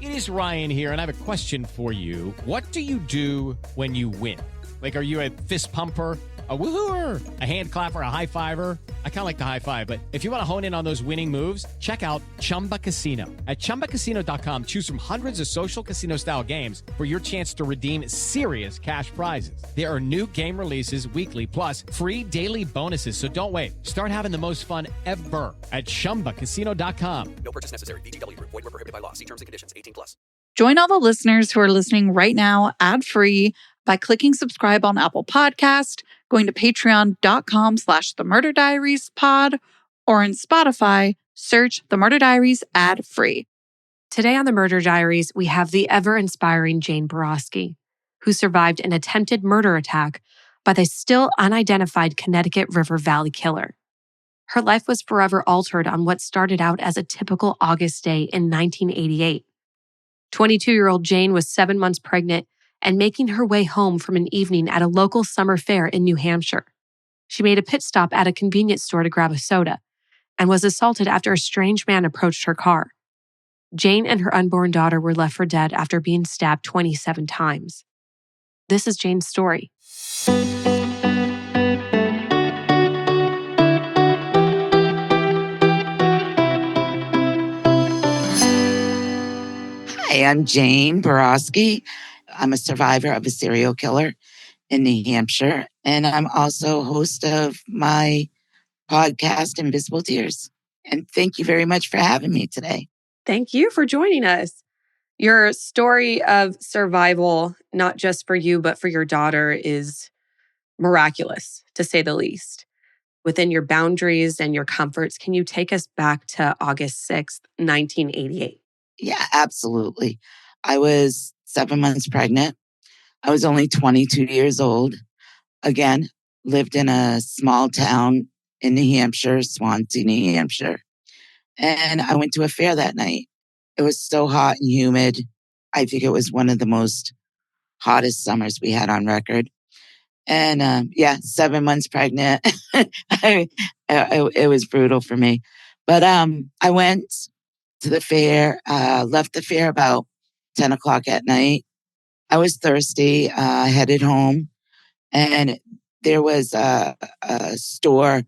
It is Ryan here, and I have a question for you. What do you do when you win? Like, are you a fist pumper, a woohooer, a hand clapper, a high fiver? I kind of like the high five, but if you want to hone in on those winning moves, check out Chumba Casino. At ChumbaCasino.com, choose from hundreds of social casino-style games for your chance to redeem serious cash prizes. There are new game releases weekly, plus free daily bonuses. So don't wait. Start having the most fun ever at ChumbaCasino.com. No purchase necessary. VGW Group. Void where prohibited by law. See terms and conditions. 18+. Join all the listeners who are listening right now ad-free by clicking subscribe on Apple Podcast, going to patreon.com/The Murder Diaries pod, or in Spotify, search The Murder Diaries ad-free. Today on The Murder Diaries, we have the ever-inspiring Jane Boroski, who survived an attempted murder attack by the still unidentified Connecticut River Valley killer. Her life was forever altered on what started out as a typical August day in 1988. 22-year-old Jane was 7 months pregnant and making her way home from an evening at a local summer fair in New Hampshire. She made a pit stop at a convenience store to grab a soda and was assaulted after a strange man approached her car. Jane and her unborn daughter were left for dead after being stabbed 27 times. This is Jane's story. Hi, I'm Jane Boroski. I'm a survivor of a serial killer in New Hampshire, and I'm also host of my podcast, Invisible Tears. And thank you very much for having me today. Thank you for joining us. Your story of survival, not just for you, but for your daughter, is miraculous, to say the least. Within your boundaries and your comforts, can you take us back to August 6th, 1988? Yeah, absolutely. I was 7 months pregnant. I was only 22 years old. Again, lived in a small town in New Hampshire, Swansea, New Hampshire. And I went to a fair that night. It was so hot and humid. I think it was one of the most hottest summers we had on record. And 7 months pregnant. It was brutal for me. But I went to the fair, left the fair about 10 o'clock at night. I was thirsty, headed home, and there was a store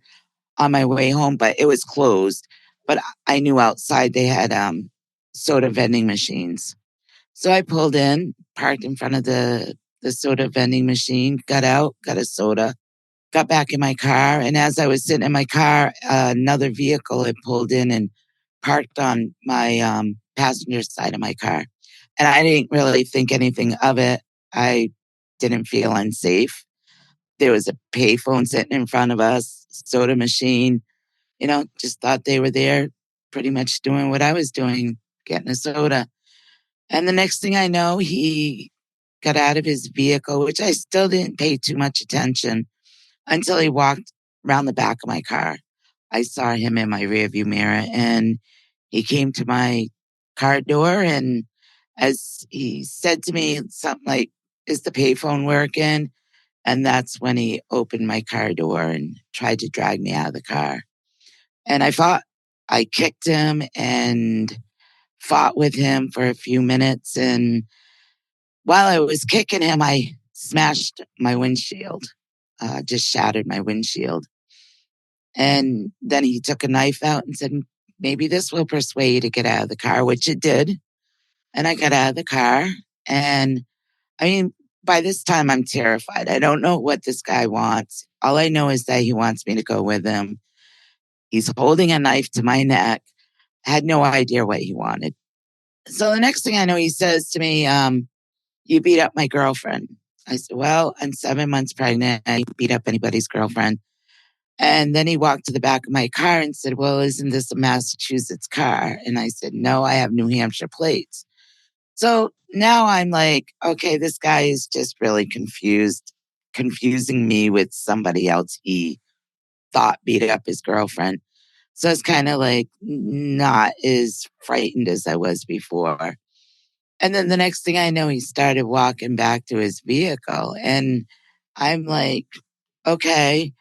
on my way home, but it was closed. But I knew outside they had soda vending machines. So I pulled in, parked in front of the soda vending machine, got out, got a soda, got back in my car. And as I was sitting in my car, another vehicle had pulled in and parked on my passenger side of my car. And I didn't really think anything of it. I didn't feel unsafe. There was a payphone sitting in front of us, soda machine, just thought they were there pretty much doing what I was doing, getting a soda. And the next thing I know, he got out of his vehicle, which I still didn't pay too much attention until he walked around the back of my car. I saw him in my rearview mirror, and he came to my car door, and as he said to me something like, "Is the payphone working?" And that's when he opened my car door and tried to drag me out of the car. And I fought. I kicked him and fought with him for a few minutes. And while I was kicking him, I smashed my windshield, just shattered my windshield. And then he took a knife out and said, "Maybe this will persuade you to get out of the car," which it did. And I got out of the car. And by this time, I'm terrified. I don't know what this guy wants. All I know is that he wants me to go with him. He's holding a knife to my neck. I had no idea what he wanted. So the next thing I know, he says to me, "You beat up my girlfriend." I said, "Well, I'm 7 months pregnant. I didn't beat up anybody's girlfriend." And then he walked to the back of my car and said, "Well, isn't this a Massachusetts car?" And I said, "No, I have New Hampshire plates." So now I'm like, okay, this guy is just really confusing me with somebody else he thought beat up his girlfriend. So it's kind of like not as frightened as I was before. And then the next thing I know, he started walking back to his vehicle. And I'm like, okay,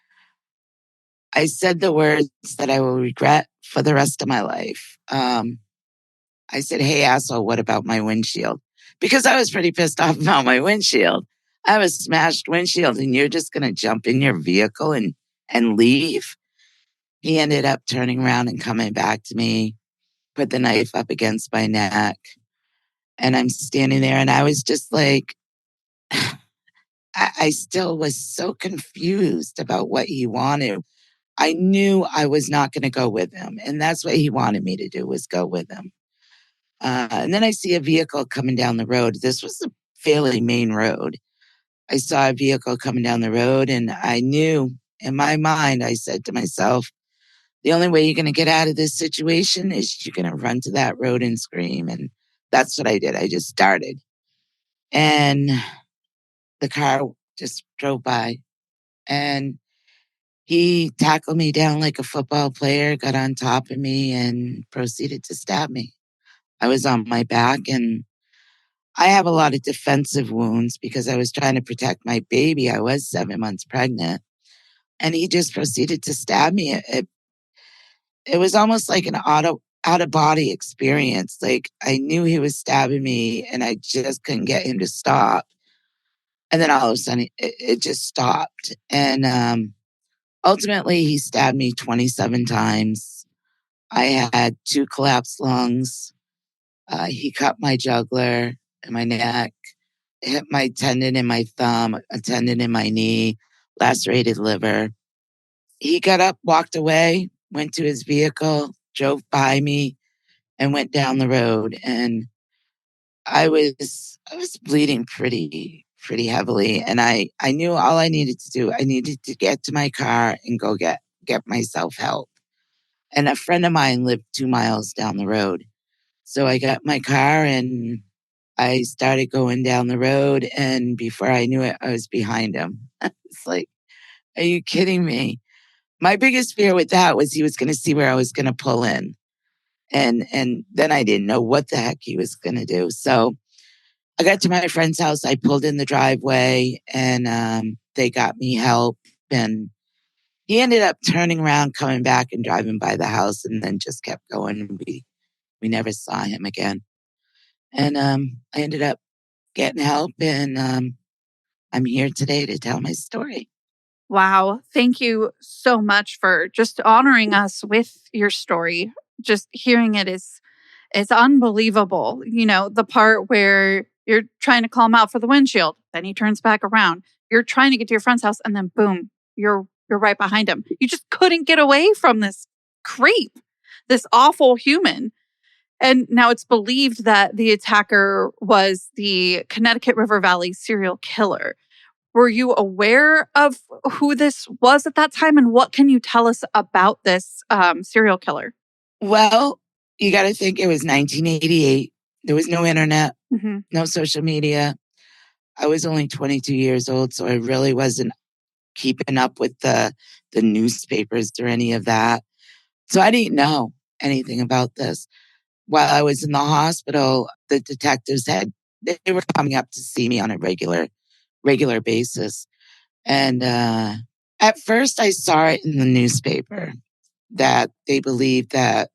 I said the words that I will regret for the rest of my life. I said, hey, asshole, what about my windshield? Because I was pretty pissed off about my windshield. I have a smashed windshield and you're just going to jump in your vehicle and leave? He ended up turning around and coming back to me, put the knife up against my neck. And I'm standing there and I was just like, I still was so confused about what he wanted. I knew I was not going to go with him. And that's what he wanted me to do, was go with him. And then I see a vehicle coming down the road. This was a fairly main road. I saw a vehicle coming down the road and I knew in my mind, I said to myself, the only way you're going to get out of this situation is you're going to run to that road and scream. And that's what I did. I just started. And the car just drove by and he tackled me down like a football player, got on top of me and proceeded to stab me. I was on my back and I have a lot of defensive wounds because I was trying to protect my baby. I was 7 months pregnant and he just proceeded to stab me. It was almost like an out of body experience. Like I knew he was stabbing me and I just couldn't get him to stop. And then all of a sudden it just stopped. And ultimately he stabbed me 27 times. I had 2 collapsed lungs. He cut my jugular and my neck, hit my tendon in my thumb, a tendon in my knee, lacerated liver. He got up, walked away, went to his vehicle, drove by me, and went down the road. And I was bleeding pretty heavily. And I knew all I needed to do, I needed to get to my car and go get myself help. And a friend of mine lived 2 miles down the road. So I got my car and I started going down the road. And before I knew it, I was behind him. It's like, are you kidding me? My biggest fear with that was he was going to see where I was going to pull in. And then I didn't know what the heck he was going to do. So I got to my friend's house. I pulled in the driveway and they got me help. And he ended up turning around, coming back and driving by the house and then just kept going. And we never saw him again. And I ended up getting help and I'm here today to tell my story. Wow. Thank you so much for just honoring us with your story. Just hearing it is unbelievable. You know, the part where you're trying to call him out for the windshield, then he turns back around. You're trying to get to your friend's house and then boom, you're right behind him. You just couldn't get away from this creep, this awful human. And now it's believed that the attacker was the Connecticut River Valley serial killer. Were you aware of who this was at that time? And what can you tell us about this serial killer? Well, you got to think it was 1988. There was no internet, Mm-hmm. no social media. I was only 22 years old, so I really wasn't keeping up with the newspapers or any of that. So I didn't know anything about this. While I was in the hospital, the detectives they were coming up to see me on a regular basis. And at first I saw it in the newspaper that they believed that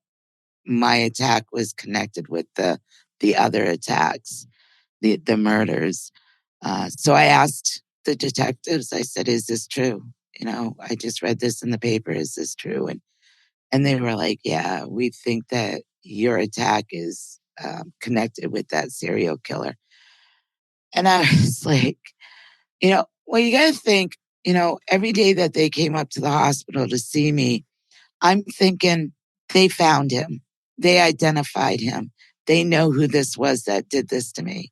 my attack was connected with the other attacks, the murders. So I asked the detectives, I said, is this true? You know, I just read this in the paper. Is this true? And they were like, yeah, we think that your attack is connected with that serial killer. And I was like, well, you got to think, every day that they came up to the hospital to see me, I'm thinking they found him. They identified him. They know who this was that did this to me.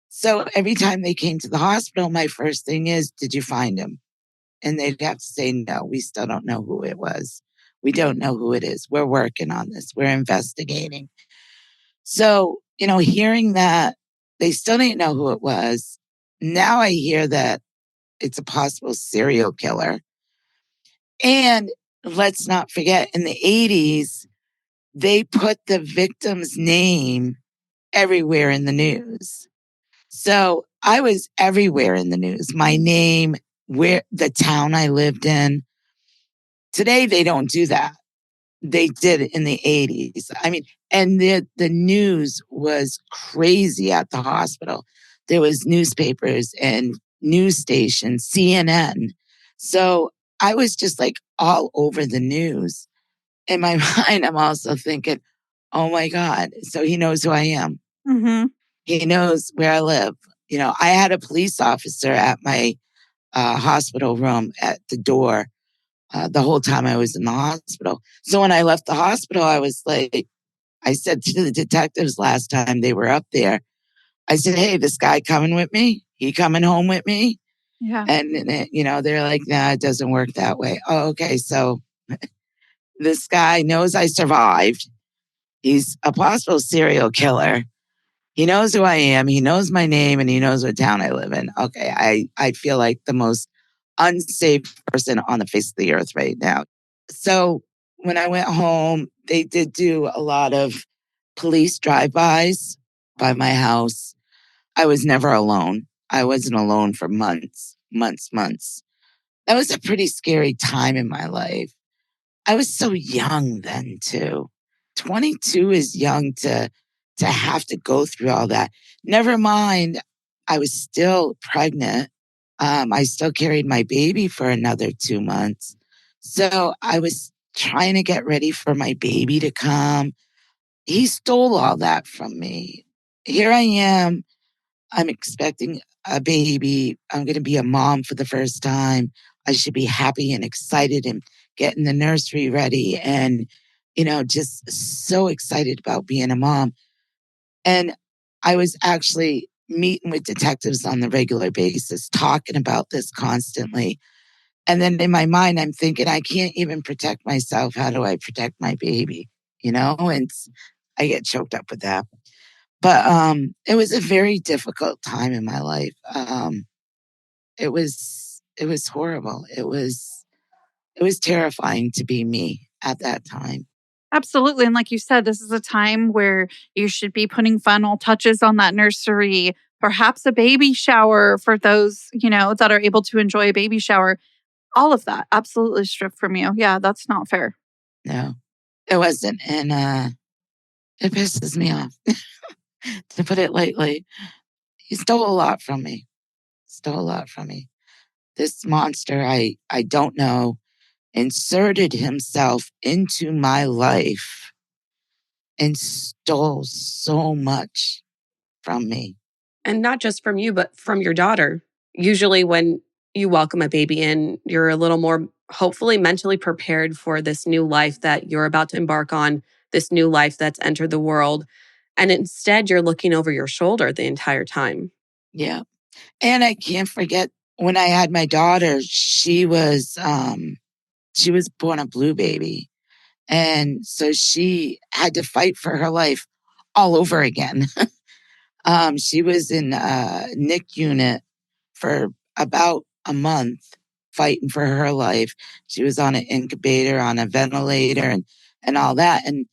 So every time they came to the hospital, my first thing is, did you find him? And they'd have to say, no, we still don't know who it was. We don't know who it is. We're working on this. We're investigating. So, hearing that they still didn't know who it was. Now I hear that it's a possible serial killer. And let's not forget, in the 80s, they put the victim's name everywhere in the news. So I was everywhere in the news. My name, where the town I lived in. Today, they don't do that. They did it in the 80s. I mean, And the news was crazy at the hospital. There was newspapers and news stations, CNN. So I was just like all over the news. In my mind, I'm also thinking, oh my God, so he knows who I am. Mm-hmm. He knows where I live. I had a police officer at my hospital room at the door the whole time I was in the hospital. So when I left the hospital, I was like, I said to the detectives last time they were up there, I said, hey, this guy coming with me? He coming home with me? Yeah. And they're like, nah, it doesn't work that way. Oh, okay. So this guy knows I survived. He's a possible serial killer. He knows who I am. He knows my name and he knows what town I live in. Okay. I feel like the most unsafe person on the face of the earth right now. So when I went home, they did do a lot of police drive-bys by my house. I was never alone. I wasn't alone for months. That was a pretty scary time in my life. I was so young then too. 22 is young to have to go through all that. Never mind, I was still pregnant. I still carried my baby for another 2 months. So I was trying to get ready for my baby to come. He stole all that from me. Here I am. I'm expecting a baby. I'm going to be a mom for the first time. I should be happy and excited and getting the nursery ready and, just so excited about being a mom. And I was actually meeting with detectives on the regular basis, talking about this constantly. And then in my mind, I'm thinking, I can't even protect myself. How do I protect my baby? And I get choked up with that. But it was a very difficult time in my life. It was horrible. It was terrifying to be me at that time. Absolutely. And like you said, this is a time where you should be putting final touches on that nursery, perhaps a baby shower for those, that are able to enjoy a baby shower. All of that absolutely stripped from you. Yeah, that's not fair. No, it wasn't. And it pisses me off, to put it lightly. He stole a lot from me. Stole a lot from me. This monster, I don't know, inserted himself into my life and stole so much from me. And not just from you, but from your daughter. Usually, when you welcome a baby in, you're a little more hopefully mentally prepared for this new life that you're about to embark on, this new life that's entered the world. And instead, you're looking over your shoulder the entire time. Yeah. And I can't forget when I had my daughter, she was born a blue baby. And so she had to fight for her life all over again. She was in a NIC unit for about a month fighting for her life. She was on an incubator, on a ventilator and all that. And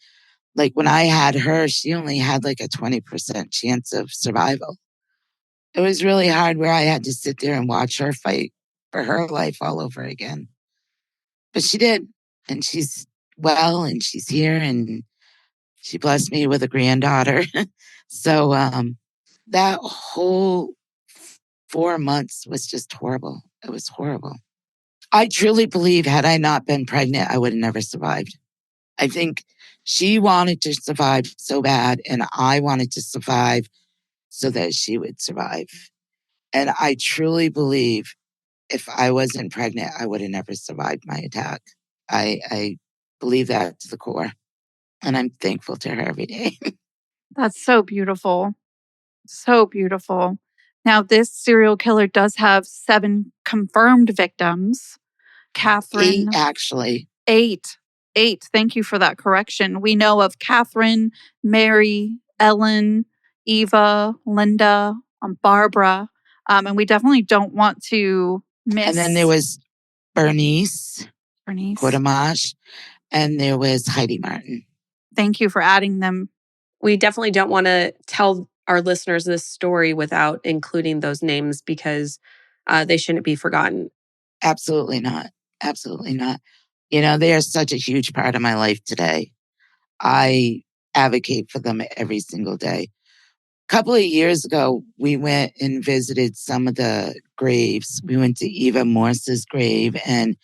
like when I had her, she only had like a 20% chance of survival. It was really hard where I had to sit there and watch her fight for her life all over again. But she did. And she's well and she's here and she blessed me with a granddaughter. So that whole 4 months was just horrible. It was horrible. I truly believe had I not been pregnant, I would have never survived. I think she wanted to survive so bad and I wanted to survive so that she would survive. And I truly believe if I wasn't pregnant, I would have never survived my attack. I believe that to the core. And I'm thankful to her every day. That's so beautiful. So beautiful. Now, this serial killer does have 7 confirmed victims. 8, Catherine, actually. 8. 8. Thank you for that correction. We know of Catherine, Mary, Ellen, Eva, Linda, Barbara. And we definitely don't want to miss And then there was Bernice Bernice. Quartermash, and there was Heidi Martin. Thank you for adding them. We definitely don't want to tell our listeners this story without including those names because they shouldn't be forgotten. Absolutely not. Absolutely not. They are such a huge part of my life today. I advocate for them every single day. A couple of years ago, we went and visited some of the graves. We went to Eva Morse's grave and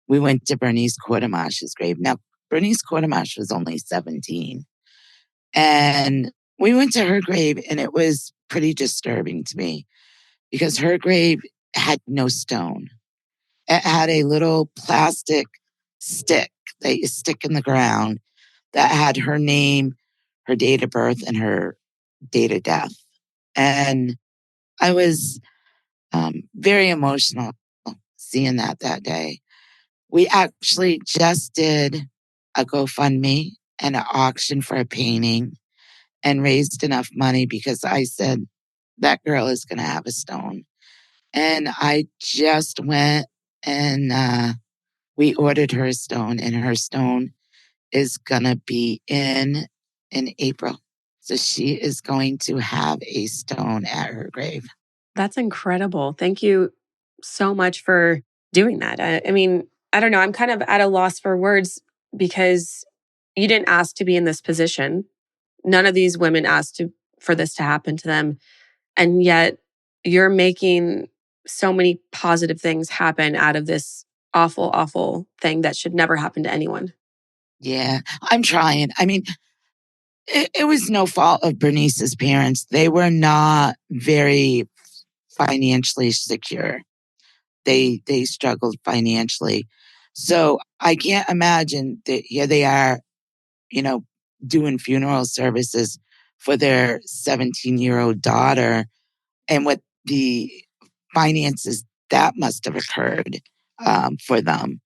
we went to Bernice Quartermarsh's grave. Now, Bernice Quartermarsh was only 17. And we went to her grave and it was pretty disturbing to me because her grave had no stone. It had a little plastic stick that you stick in the ground that had her name, her date of birth, and her date of death. And I was very emotional seeing that day. We actually just did a GoFundMe and an auction for a painting and raised enough money because I said, that girl is going to have a stone. And I just went and we ordered her a stone, and her stone is going to be in April. So she is going to have a stone at her grave. That's incredible. Thank you so much for doing that. I mean, I don't know. I'm kind of at a loss for words because you didn't ask to be in this position. None of these women asked for this to happen to them. And yet you're making so many positive things happen out of this awful, awful thing that should never happen to anyone. Yeah, I'm trying. I mean, it was no fault of Bernice's parents. They were not very financially secure. They struggled financially. So I can't imagine that here they are, doing funeral services for their 17-year-old daughter and what the finances that must have occurred for them.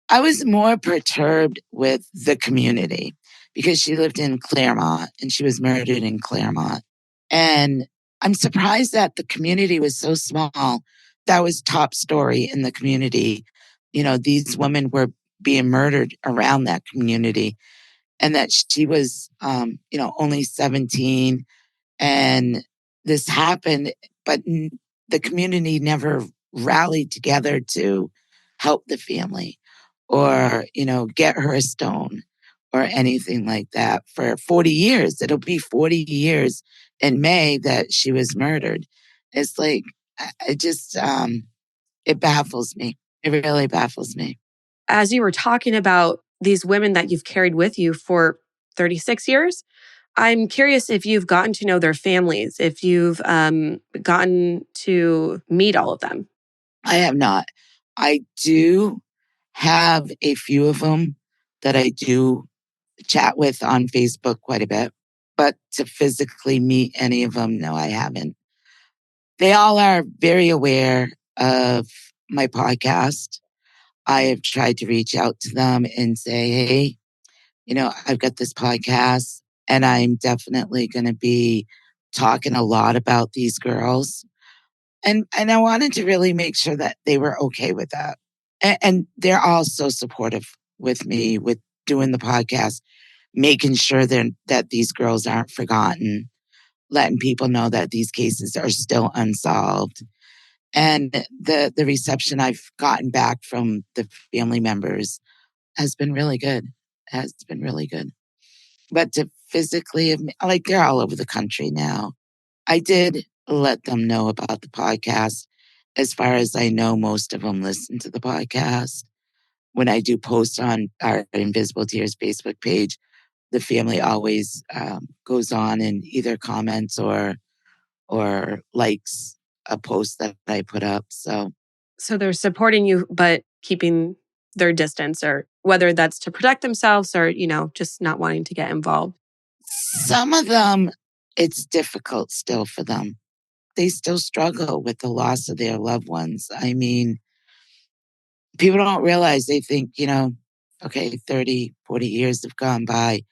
I was more perturbed with the community because she lived in Claremont and she was murdered in Claremont. And I'm surprised that the community was so small. That was top story in the community. These women were being murdered around that community and that she was, only 17 and this happened, but the community never rallied together to help the family or, get her a stone or anything like that for 40 years. It'll be 40 years in May that she was murdered. It's like, it just, it baffles me. It really baffles me. As you were talking about these women that you've carried with you for 36 years, I'm curious if you've gotten to know their families, if you've gotten to meet all of them. I have not. I do have a few of them that I do chat with on Facebook quite a bit, but to physically meet any of them, no, I haven't. They all are very aware of my podcast. I have tried to reach out to them and say, hey, I've got this podcast and I'm definitely going to be talking a lot about these girls. And I wanted to really make sure that they were okay with that. And they're all so supportive with me with doing the podcast, making sure that these girls aren't forgotten, letting people know that these cases are still unsolved. And the reception I've gotten back from the family members has been really good. Has been really good. But to physically, like they're all over the country now. I did let them know about the podcast. As far as I know, most of them listen to the podcast. When I do post on our Invisible Tears Facebook page, the family always goes on and either comments or likes a post that I put up. So they're supporting you, but keeping their distance, or whether that's to protect themselves or, just not wanting to get involved. Some of them, it's difficult still for them. They still struggle with the loss of their loved ones. I mean, people don't realize, they think, okay, 30, 40 years have gone by.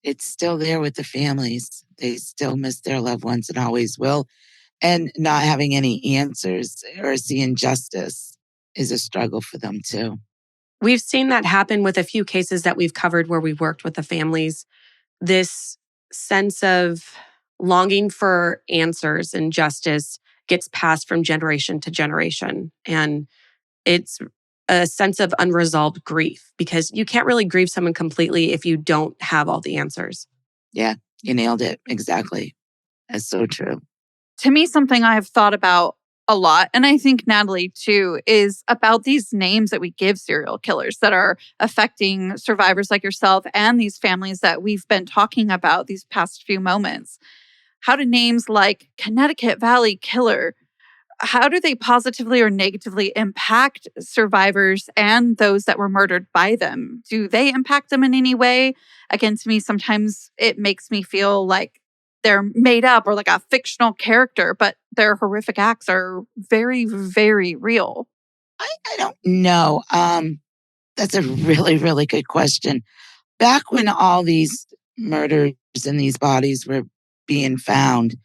It's still there with the families. They still miss their loved ones and always will. And not having any answers or seeing justice is a struggle for them too. We've seen that happen with a few cases that we've covered where we've worked with the families. This sense of longing for answers and justice gets passed from generation to generation. And it's a sense of unresolved grief because you can't really grieve someone completely if you don't have all the answers. Yeah, you nailed it. Exactly. That's so true. To me, something I have thought about a lot, and I think Natalie too, is about these names that we give serial killers that are affecting survivors like yourself and these families that we've been talking about these past few moments. How do names like Connecticut Valley Killer, how do they positively or negatively impact survivors and those that were murdered by them? Do they impact them in any way? Again, to me, sometimes it makes me feel like they're made up or like a fictional character, but their horrific acts are very, very real. I don't know. That's a really, really good question. Back when all these murders and these bodies were being found,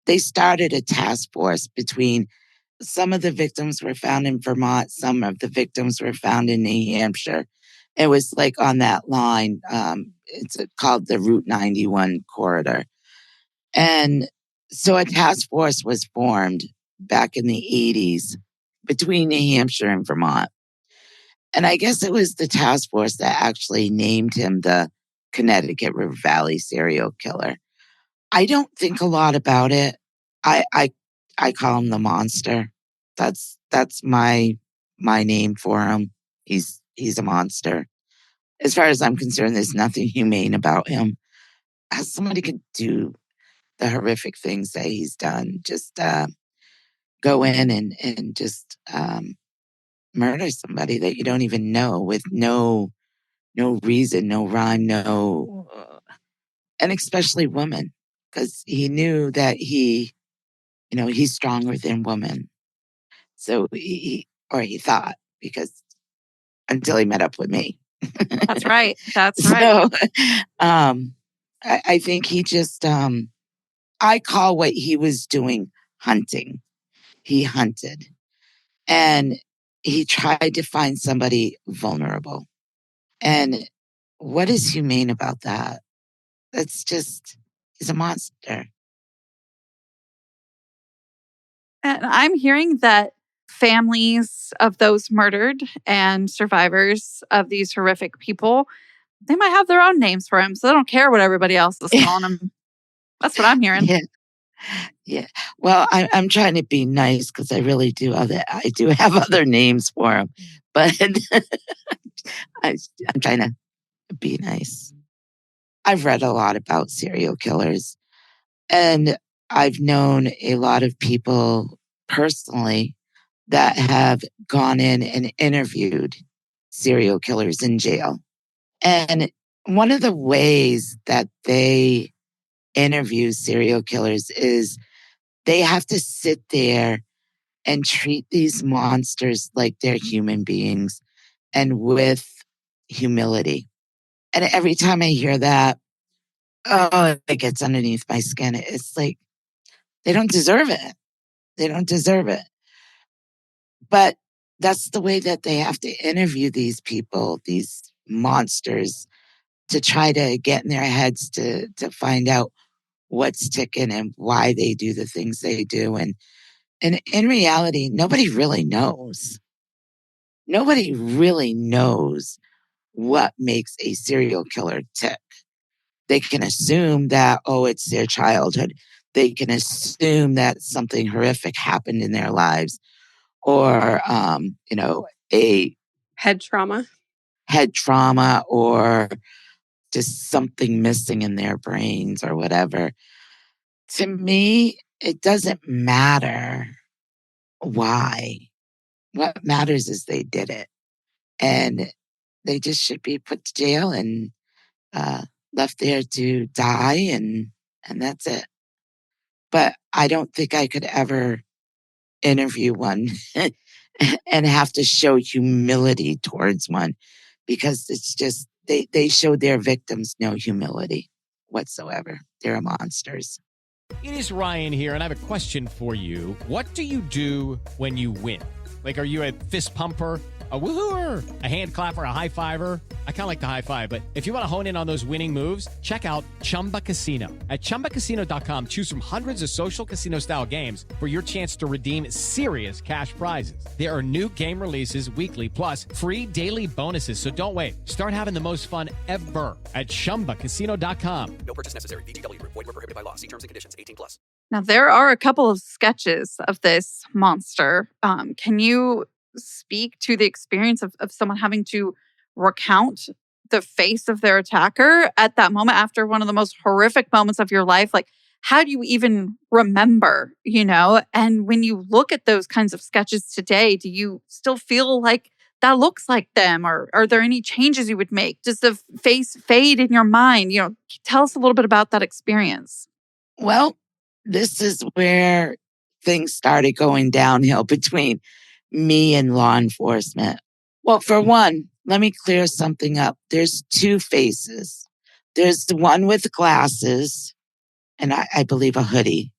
they started a task force between some of the victims were found in Vermont, some of the victims were found in New Hampshire. It was like on that line. It's called the Route 91 corridor. And so a task force was formed back in the 80s between New Hampshire and Vermont. And I guess it was the task force that actually named him the Connecticut River Valley serial killer. I don't think a lot about it. I call him the monster. That's my name for him. He's a monster. As far as I'm concerned, there's nothing humane about him. How somebody could do the horrific things that he's done, just go in and just murder somebody that you don't even know with no reason, no rhyme, no, and especially women, because he knew that he's stronger than women. So he thought, because until he met up with me. That's right. That's right. So I think he just, I call what he was doing hunting. He hunted and he tried to find somebody vulnerable. And what is humane about that? That's just, he's a monster. And I'm hearing that families of those murdered and survivors of these horrific people, they might have their own names for him. So they don't care what everybody else is calling him. That's what I'm hearing. Yeah. Yeah. Well, I'm trying to be nice because I really do. I do have other names for him, but I'm trying to be nice. I've read a lot about serial killers, and I've known a lot of people personally that have gone in and interviewed serial killers in jail. And one of the ways that they interview serial killers is they have to sit there and treat these monsters like they're human beings and with humility. And every time I hear that, oh, it gets underneath my skin. It's like they don't deserve it. They don't deserve it. But that's the way that they have to interview these people, these monsters, to try to get in their heads to find out what's ticking and why they do the things they do. And in reality, nobody really knows. Nobody really knows what makes a serial killer tick. They can assume that, oh, it's their childhood. They can assume that something horrific happened in their lives, or, a Head trauma. head trauma, or just something missing in their brains or whatever. To me, it doesn't matter why. What matters is they did it. And they just should be put to jail and left there to die, and that's it. But I don't think I could ever interview one and have to show humility towards one, because it's just they show their victims no humility whatsoever. They're monsters. It is Ryan here, and I have a question for you. What do you do when you win? Like, are you a fist pumper, a woohooer, a hand clapper, a high fiver? I kind of like the high five, but if you want to hone in on those winning moves, check out Chumba Casino. At ChumbaCasino.com, choose from hundreds of social casino style games for your chance to redeem serious cash prizes. There are new game releases weekly, plus free daily bonuses. So don't wait. Start having the most fun ever at ChumbaCasino.com. No purchase necessary. VGW Group. Void were prohibited by law. See terms and conditions. 18+. Now, there are a couple of sketches of this monster. Can you speak to the experience of someone having to recount the face of their attacker at that moment after one of the most horrific moments of your life? Like, how do you even remember, And when you look at those kinds of sketches today, do you still feel like that looks like them? Or are there any changes you would make? Does the face fade in your mind? Tell us a little bit about that experience. Well, this is where things started going downhill between me and law enforcement. Well, for one, let me clear something up. There's two faces. There's the one with glasses and I believe a hoodie.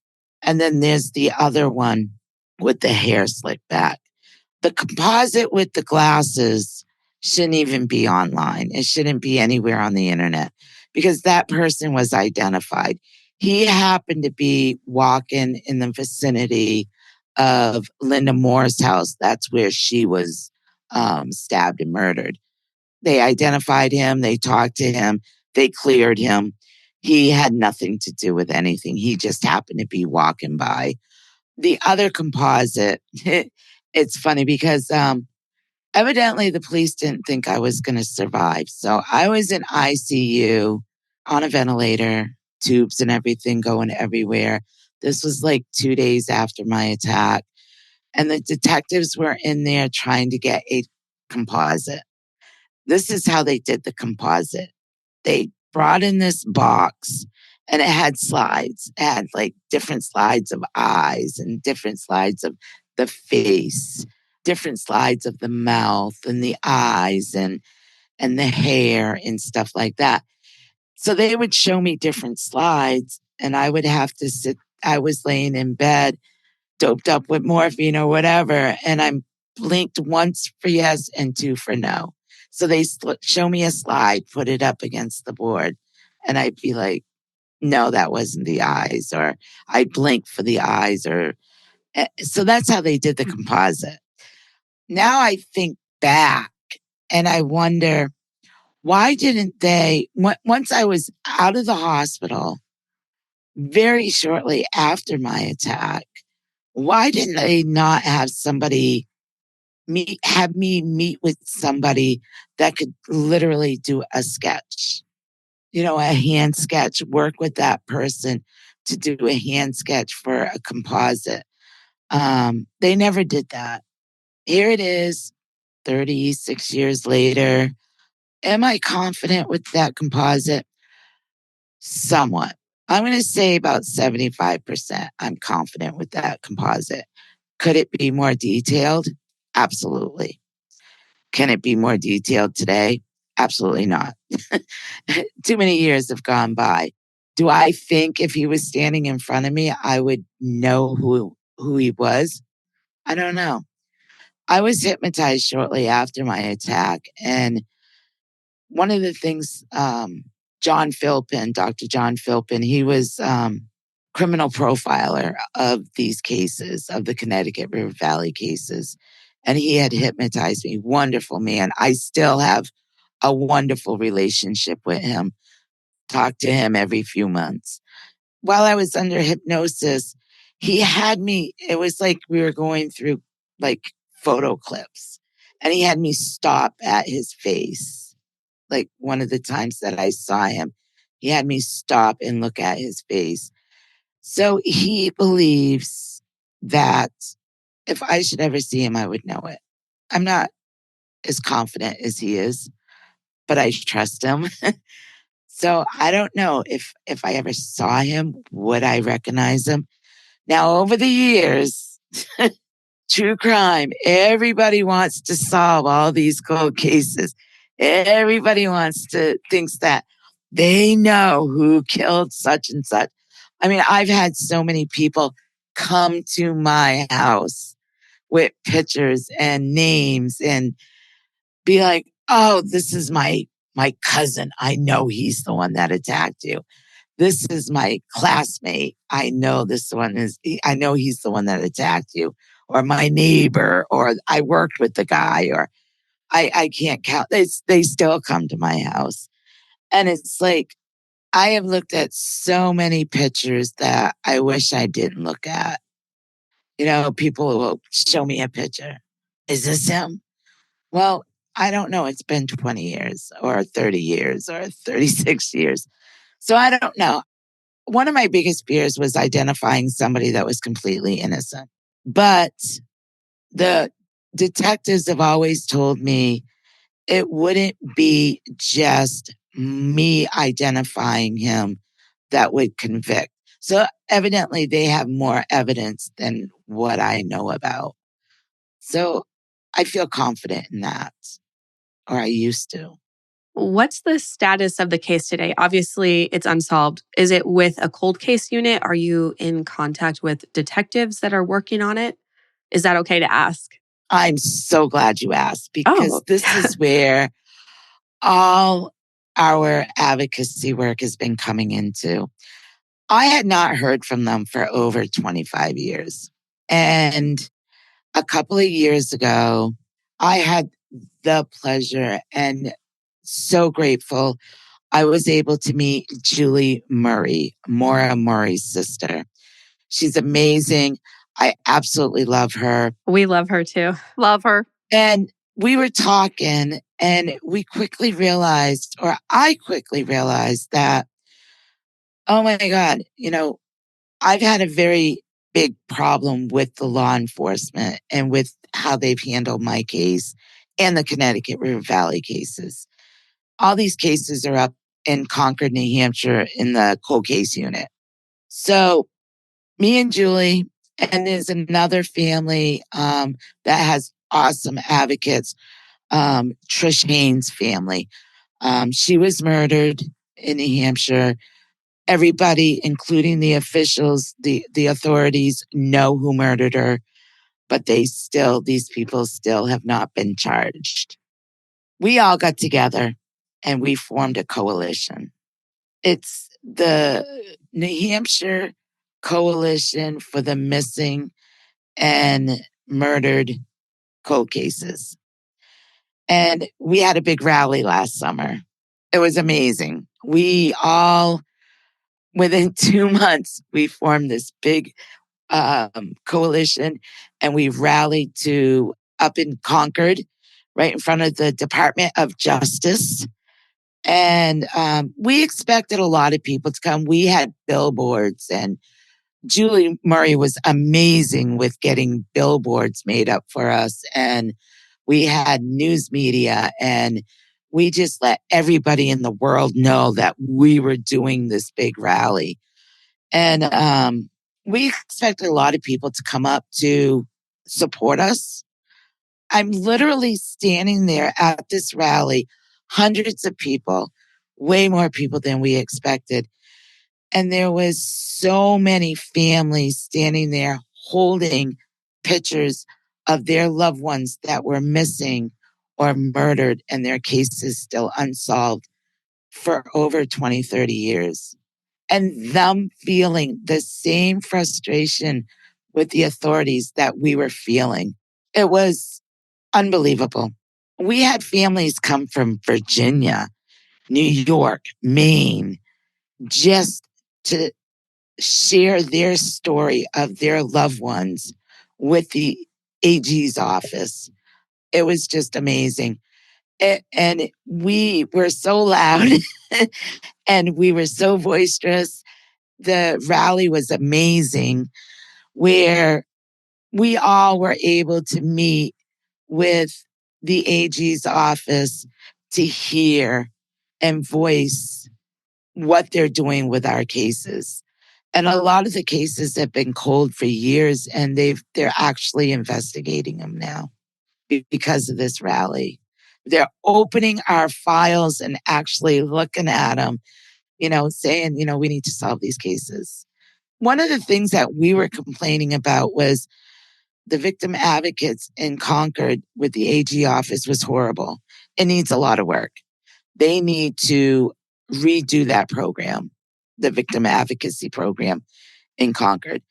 And then there's the other one with the hair slicked back. The composite with the glasses shouldn't even be online. It shouldn't be anywhere on the internet because that person was identified. He happened to be walking in the vicinity of Linda Moore's house. That's where she was stabbed and murdered. They identified him. They talked to him. They cleared him. He had nothing to do with anything. He just happened to be walking by. The other composite, it's funny because evidently the police didn't think I was going to survive. So I was in ICU on a ventilator, tubes and everything going everywhere. This was like 2 days after my attack. And the detectives were in there trying to get a composite. This is how they did the composite. They brought in this box and it had slides. It had like different slides of eyes and different slides of the face, different slides of the mouth and the eyes and the hair and stuff like that. So they would show me different slides and I would have to sit. I was laying in bed, doped up with morphine or whatever. And I blinked once for yes and two for no. So they show me a slide, put it up against the board. And I'd be like, no, that wasn't the eyes. Or I'd blink for the eyes. So that's how they did the composite. Now I think back and I wonder, why didn't they, once I was out of the hospital, very shortly after my attack, why didn't they not have somebody have me meet with somebody that could literally do a sketch, a hand sketch, work with that person to do a hand sketch for a composite. They never did that. Here it is, 36 years later. Am I confident with that composite? Somewhat. I'm going to say about 75%. I'm confident with that composite. Could it be more detailed? Absolutely. Can it be more detailed today? Absolutely not. Too many years have gone by. Do I think if he was standing in front of me, I would know who he was? I don't know. I was hypnotized shortly after my attack. And one of the things, Dr. John Philpin, he was criminal profiler of these cases, of the Connecticut River Valley cases. And he had hypnotized me. Wonderful man. I still have a wonderful relationship with him. Talk to him every few months. While I was under hypnosis, he had me, it was like we were going through like photo clips. And he had me stop at his face. Like one of the times that I saw him, he had me stop and look at his face. So he believes that if I should ever see him, I would know it. I'm not as confident as he is, but I trust him. So I don't know if I ever saw him, would I recognize him? Now, over the years, true crime, everybody wants to solve all these cold cases. Everybody thinks that they know who killed such and such. I mean, I've had so many people come to my house with pictures and names and be like, oh, this is my cousin. I know he's the one that attacked you. This is my classmate. I know I know he's the one that attacked you, or my neighbor, or I worked with the guy, or I can't count. They still come to my house. And it's like, I have looked at so many pictures that I wish I didn't look at. People will show me a picture. Is this him? Well, I don't know. It's been 20 years or 30 years or 36 years. So I don't know. One of my biggest fears was identifying somebody that was completely innocent. But the detectives have always told me it wouldn't be just me identifying him that would convict. So evidently they have more evidence than what I know about. So I feel confident in that, or I used to. What's the status of the case today? Obviously, it's unsolved. Is it with a cold case unit? Are you in contact with detectives that are working on it? Is that okay to ask? I'm so glad you asked, because this yeah. is where all our advocacy work has been coming into. I had not heard from them for over 25 years. And a couple of years ago, I had the pleasure and so grateful. I was able to meet Julie Murray, Maura Murray's sister. She's amazing. I absolutely love her. We love her too. Love her. And we were talking, and we quickly realized, or I quickly realized that, oh my God, I've had a very big problem with the law enforcement and with how they've handled my case and the Connecticut River Valley cases. All these cases are up in Concord, New Hampshire in the cold case unit. So me and Julie, and there's another family that has awesome advocates, Trish Haynes' family. She was murdered in New Hampshire. Everybody, including the officials, the authorities, know who murdered her, but these people still have not been charged. We all got together and we formed a coalition. It's the New Hampshire Coalition for the Missing and Murdered Cold Cases. And we had a big rally last summer. It was amazing. We all, within 2 months, we formed this big coalition, and we rallied to up in Concord, right in front of the Department of Justice. And we expected a lot of people to come. We had billboards, and Julie Murray was amazing with getting billboards made up for us. And we had news media, and we just let everybody in the world know that we were doing this big rally. And we expected a lot of people to come up to support us. I'm literally standing there at this rally, hundreds of people, way more people than we expected. And there was so many families standing there holding pictures of their loved ones that were missing or murdered, and their cases still unsolved for over 20, 30 years. And them feeling the same frustration with the authorities that we were feeling. It was unbelievable. We had families come from Virginia, New York, Maine, just to share their story of their loved ones with the AG's office. It was just amazing. And we were so loud and we were so boisterous. The rally was amazing, where we all were able to meet with the AG's office to hear and voice what they're doing with our cases. And a lot of the cases have been cold for years, and they're actually investigating them now because of this rally. They're opening our files and actually looking at them, saying, we need to solve these cases. One of the things that we were complaining about was the victim advocates in Concord with the AG office was horrible. It needs a lot of work. They need to redo that program, the victim advocacy program in Concord.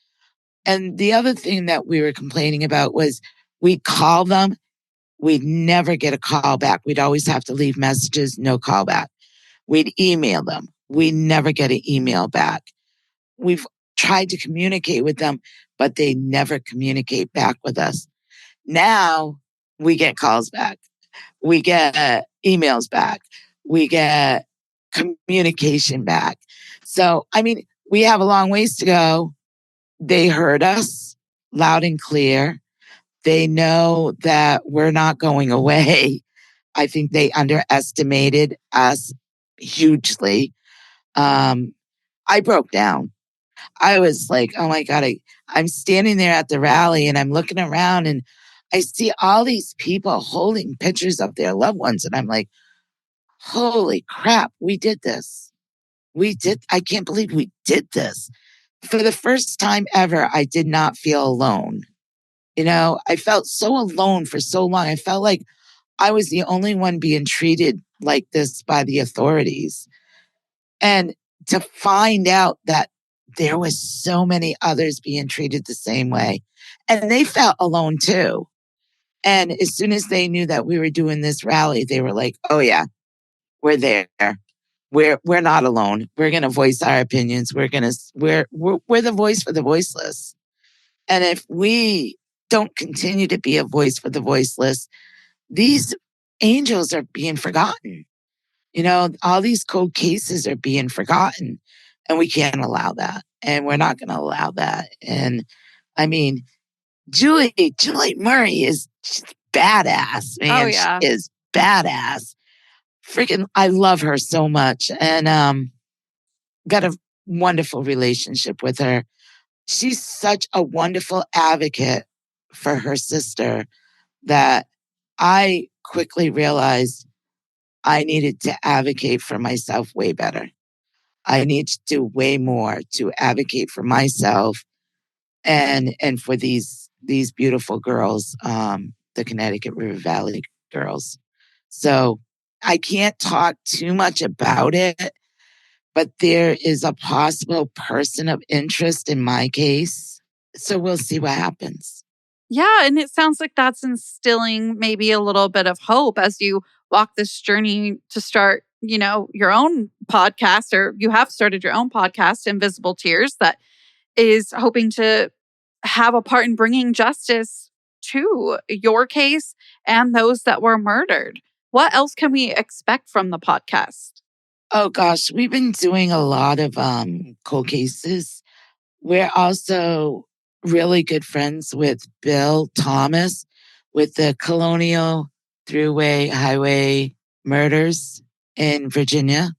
And the other thing that we were complaining about was we call them, we'd never get a call back. We'd always have to leave messages, no call back. We'd email them. We never get an email back. We've tried to communicate with them, but they never communicate back with us. Now we get calls back. We get emails back. We get communication back. So, I mean, we have a long ways to go. They heard us loud and clear. They know that we're not going away. I think they underestimated us hugely. I broke down. I was like, oh my God, I'm standing there at the rally and I'm looking around and I see all these people holding pictures of their loved ones. And I'm like, holy crap, we did this. I can't believe we did this. For the first time ever, I did not feel alone. You know, I felt so alone for so long. I felt like I was the only one being treated like this by the authorities. And to find out that there was so many others being treated the same way. And they felt alone too. And as soon as they knew that we were doing this rally, they were like, oh yeah, we're there. We're not alone. We're going to voice our opinions. We're the voice for the voiceless. And if we don't continue to be a voice for the voiceless, these angels are being forgotten. You know, all these cold cases are being forgotten, and we can't allow that. And we're not going to allow that. And I mean, Julie Murray is badass, man. Oh, yeah. She is badass. Freaking, I love her so much. And got a wonderful relationship with her. She's such a wonderful advocate for her sister that I quickly realized I needed to advocate for myself way better. I need to do way more to advocate for myself and for these beautiful girls, the Connecticut River Valley girls. So I can't talk too much about it, but there is a possible person of interest in my case. So we'll see what happens. Yeah, and it sounds like that's instilling maybe a little bit of hope as you walk this journey to start, you know, your own podcast, or you have started your own podcast, Invisible Tears, that is hoping to have a part in bringing justice to your case and those that were murdered. What else can we expect from the podcast? Oh gosh, we've been doing a lot of cold cases. We're also really good friends with Bill Thomas with the Colonial Thruway Highway murders in Virginia.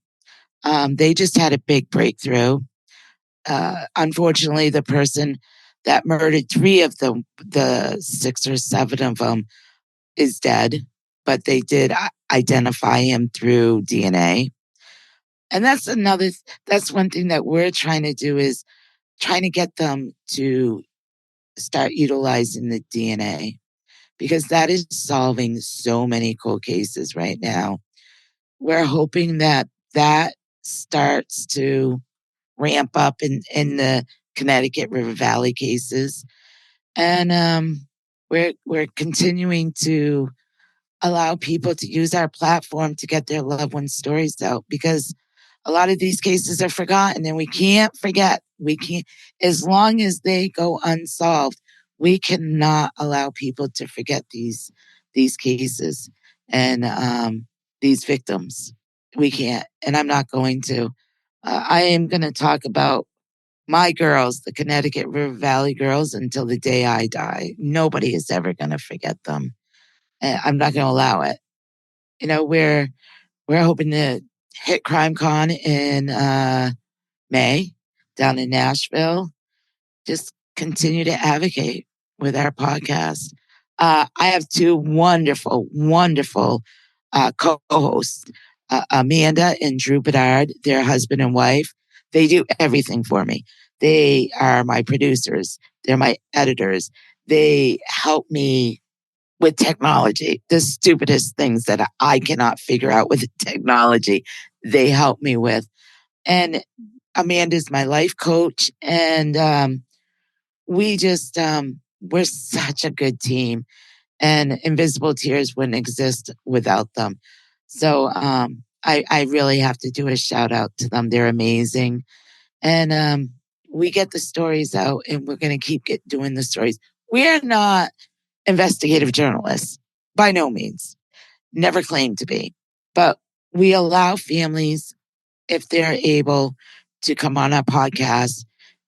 They just had a big breakthrough. Unfortunately, the person that murdered three of the 6 or 7 of them is dead, but they did identify him through DNA. And that's one thing that we're trying to do is trying to get them to start utilizing the DNA because that is solving so many cold cases right now. We're hoping that starts to ramp up in the Connecticut River Valley cases. And we're continuing to allow people to use our platform to get their loved ones' stories out because a lot of these cases are forgotten and we can't forget. We can't, as long as they go unsolved, we cannot allow people to forget these cases and these victims. We can't, and I'm not going to. I am going to talk about my girls, the Connecticut River Valley girls, until the day I die. Nobody is ever going to forget them. And I'm not going to allow it. You know, we're hoping to hit CrimeCon in May down in Nashville. Just continue to advocate with our podcast. I have 2 wonderful, wonderful co-hosts, Amanda and Drew Bedard. They're husband and wife. They do everything for me. They are my producers. They're my editors. They help me with technology, the stupidest things that I cannot figure out with technology. They help me with. And Amanda's my life coach. And we're such a good team. And Invisible Tears wouldn't exist without them. So I really have to do a shout out to them. They're amazing. And we get the stories out, and we're going to keep doing the stories. We're not investigative journalists, by no means. Never claimed to be. But we allow families, if they're able, to come on our podcast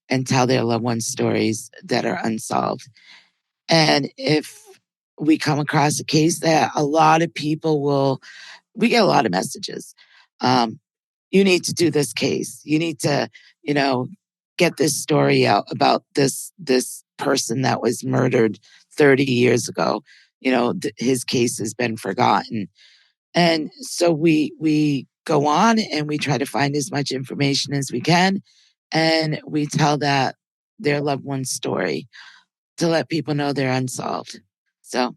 and tell their loved ones stories that are unsolved. And if we come across a case that a lot of people we get a lot of messages. You need to do this case. You need to, get this story out about this person that was murdered 30 years ago. His case has been forgotten. And so we go on and we try to find as much information as we can. And we tell their loved one's story to let people know they're unsolved. So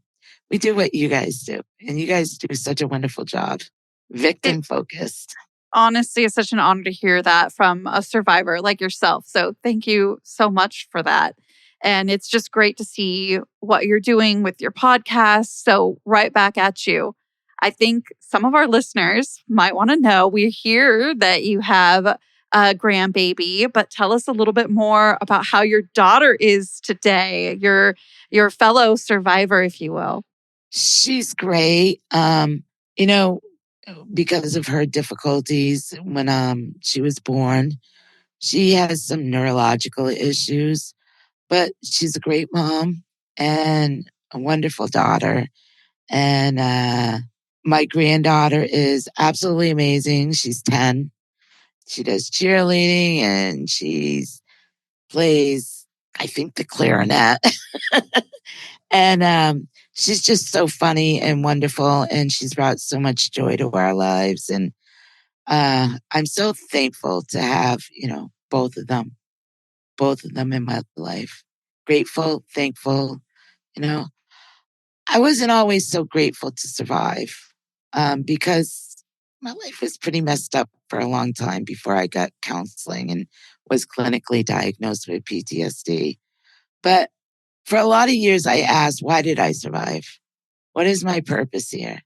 we do what you guys do. And you guys do such a wonderful job. Victim focused. Honestly, it's such an honor to hear that from a survivor like yourself. So thank you so much for that. And it's just great to see what you're doing with your podcast. So right back at you. I think some of our listeners might want to know, we hear that you have a grandbaby, but tell us a little bit more about how your daughter is today, your fellow survivor, if you will. She's great. Because of her difficulties when she was born, she has some neurological issues, but she's a great mom and a wonderful daughter. And my granddaughter is absolutely amazing. She's 10. She does cheerleading and she plays, I think, the clarinet. And she's just so funny and wonderful. And she's brought so much joy to our lives. And I'm so thankful to have, both of them in my life. Grateful, thankful, you know. I wasn't always so grateful to survive because my life was pretty messed up for a long time before I got counseling and was clinically diagnosed with PTSD. But for a lot of years, I asked, why did I survive? What is my purpose here?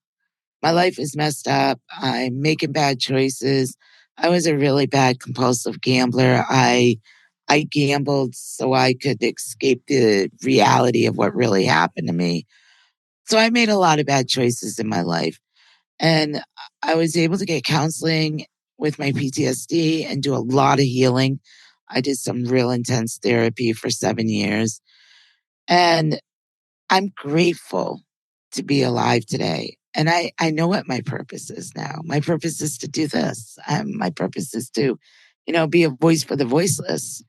My life is messed up. I'm making bad choices. I was a really bad compulsive gambler. I gambled so I could escape the reality of what really happened to me. So I made a lot of bad choices in my life. And I was able to get counseling with my PTSD and do a lot of healing. I did some real intense therapy for 7 years. And I'm grateful to be alive today. And I know what my purpose is now. My purpose is to do this. My purpose is to, be a voice for the voiceless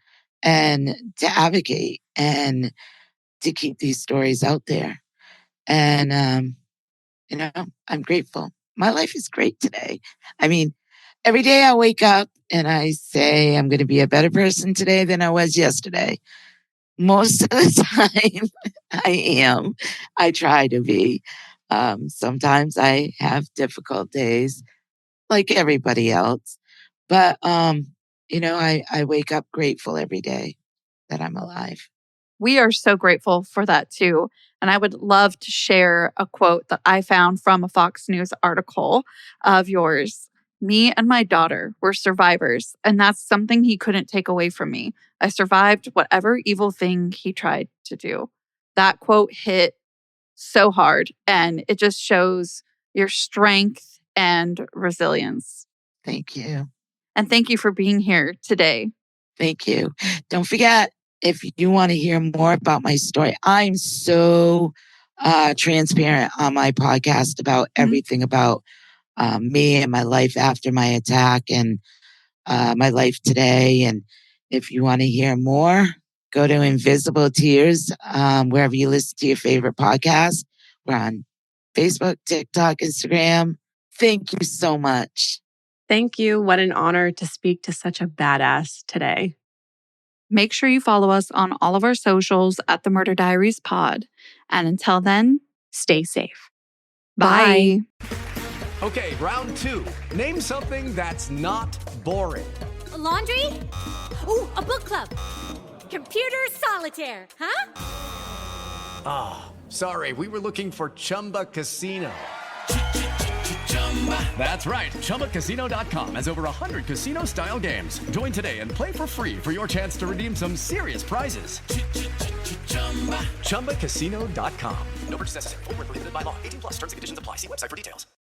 and to advocate and to keep these stories out there. And, I'm grateful. My life is great today. I mean, every day I wake up and I say, I'm going to be a better person today than I was yesterday. Most of the time, I am. I try to be. Sometimes I have difficult days, like everybody else. But, I wake up grateful every day that I'm alive. We are so grateful for that too. And I would love to share a quote that I found from a Fox News article of yours. Me and my daughter were survivors, and that's something he couldn't take away from me. I survived whatever evil thing he tried to do. That quote hit so hard, and it just shows your strength and resilience. Thank you. And thank you for being here today. Thank you. Don't forget, if you want to hear more about my story, I'm so transparent on my podcast about everything about me and my life after my attack and my life today. And if you want to hear more, go to Invisible Tears, wherever you listen to your favorite podcast. We're on Facebook, TikTok, Instagram. Thank you so much. Thank you. What an honor to speak to such a badass today. Make sure you follow us on all of our socials at the Murder Diaries Pod. And until then, Stay safe. bye. Okay, round two. Name something that's not boring. A laundry? Ooh, a book club. Computer solitaire, huh? Sorry, we were looking for Chumba Casino. That's right. ChumbaCasino.com has over 100 casino-style games. Join today and play for free for your chance to redeem some serious prizes. ChumbaCasino.com. No purchase necessary. Void where prohibited by law. 18 plus terms and conditions apply. See website for details.